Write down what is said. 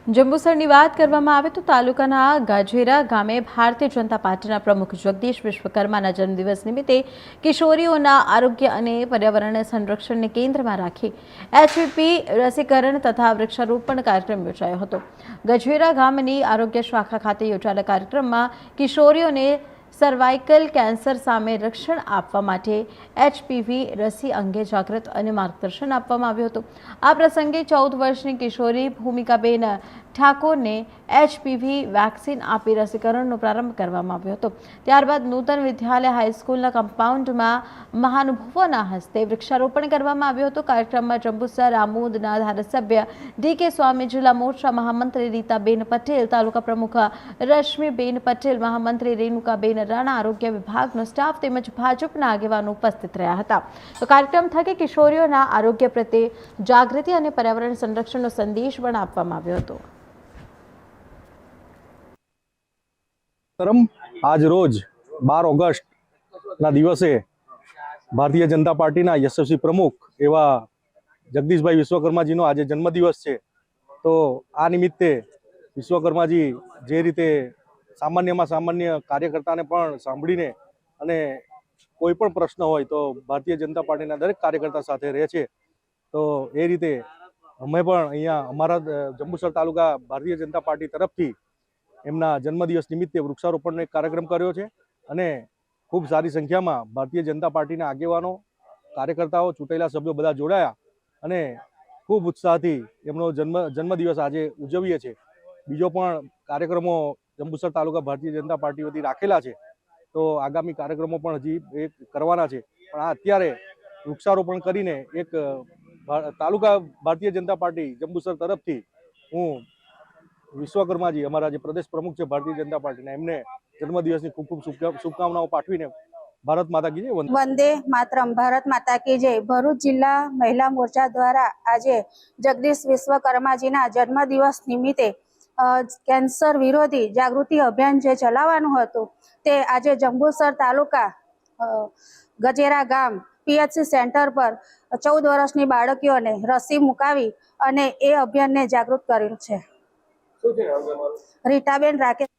જંબુસરની વાત કરવામાં આવે તો તાલુકાના ગાજેરા ગામે ભારતીય જનતા પાર્ટીના પ્રમુખ જગદીશ વિશ્વકર્માના જન્મદિવસ નિમિત્તે કિશોરીઓના આરોગ્ય અને પર્યાવરણ સંરક્ષણને કેન્દ્રમાં રાખી એચપીવી રસીકરણ તથા વૃક્ષારોપણ કાર્યક્રમ યોજાયો હતો। ગજેરા ગામની આરોગ્ય શાખા ખાતે યોજાયેલા કાર્યક્રમમાં કિશોરીઓને સર્વાઇકલ કેન્સર સામે રક્ષણ આપવા માટે એચપીવી રસી અંગે જાગૃત અને માર્ગદર્શન આપવામાં આવ્યું હતું। આ પ્રસંગે 14 વર્ષની કિશોરી ભૂમિકાબેન ઠાકોરને એચપીવી વેક્સિન આપી રસીકરણનો પ્રારંભ કરવામાં આવ્યો હતો। ત્યારબાદ નૂતન વિદ્યાલય હાઈસ્કૂલના કમ્પાઉન્ડમાં મહાનુભાવોના હસ્તે વૃક્ષારોપણ કરવામાં આવ્યું હતું। કાર્યક્રમમાં જંબુસર આમોદના ધારાસભ્ય ડીકે સ્વામી, જિલ્લા મોરચા મહામંત્રી રીતાબેન પટેલ, તાલુકા પ્રમુખ રશ્મિબેન પટેલ, મહામંત્રી રેણુકાબેન રાણા, આરોગ્ય વિભાગનો સ્ટાફ તેમજ ભાજપના આગેવાનો ઉપસ્થિત રહ્યા હતા। તો કાર્યક્રમ થકી કિશોરીઓના આરોગ્ય પ્રત્યે જાગૃતિ અને પર્યાવરણ સંરક્ષણનો સંદેશ પણ આપવામાં આવ્યો હતો। આજ રોજ 12 ઓગસ્ટના દિવસે ભારતીય જનતા પાર્ટીના યશસ્વી પ્રમુખ એવા જગદીશભાઈ વિશ્વકર્માજીનો આજે જન્મદિવસ છે। તો આ નિમિત્તે વિશ્વકર્માજી જે રીતે સામાન્યમાં સામાન્ય કાર્યકર્તાને પણ સાંભળીને અને કોઈ પણ પ્રશ્ન હોય તો ભારતીય જનતા પાર્ટીના દરેક કાર્યકર્તા સાથે રહે છે। તો એ રીતે અમે પણ અહીંયા અમારા જંબુસર તાલુકા ભારતીય જનતા પાર્ટી તરફથી એમના જન્મદિવસ નિમિત્તે વૃક્ષારોપણનો એક કાર્યક્રમ કર્યો છે અને ખૂબ સારી સંખ્યામાં ભારતીય જનતા પાર્ટીના આગેવાનો, કાર્યકર્તાઓ, ચૂંટાયેલા સભ્યો બધા જોડાયા અને ખૂબ ઉત્સાહથી એમનો જન્મદિવસ આજે ઉજવીએ છીએ। બીજો પણ કાર્યક્રમો જંબુસર તાલુકા ભારતીય જનતા પાર્ટી વતી રાખેલા છે। તો આગામી કાર્યક્રમો પણ હજી એક કરવાના છે, પણ આ અત્યારે વૃક્ષારોપણ કરીને એક તાલુકા ભારતીય જનતા પાર્ટી જંબુસર તરફથી હું વિશ્વકર્માજી અમારા જે પ્રદેશ પ્રમુખ છે ભારતીય જનતા પાર્ટીના, એમને જન્મદિવસની ખૂબ ખૂબ શુભકામનાઓ પાઠવીને ભારત માતા કી જય, વંદે માતરમ, ભારત માતા કી જય। ભરૂચ જિલ્લા મહિલા મોરચા દ્વારા આજે જગદીશ વિશ્વકર્માજીના જન્મદિવસ નિમિત્તે કેન્સર વિરોધી જાગૃતિ અભિયાન જે ચલાવવાનું હતું તે આજે જંબુસર તાલુકા ગજેરા ગામ પીએચસી સેન્ટર પર 14 વર્ષની બાળકીઓને રસી મુકાવી અને એ અભિયાનને જાગૃત કર્યું છે। રીટાબેન રાકેશ।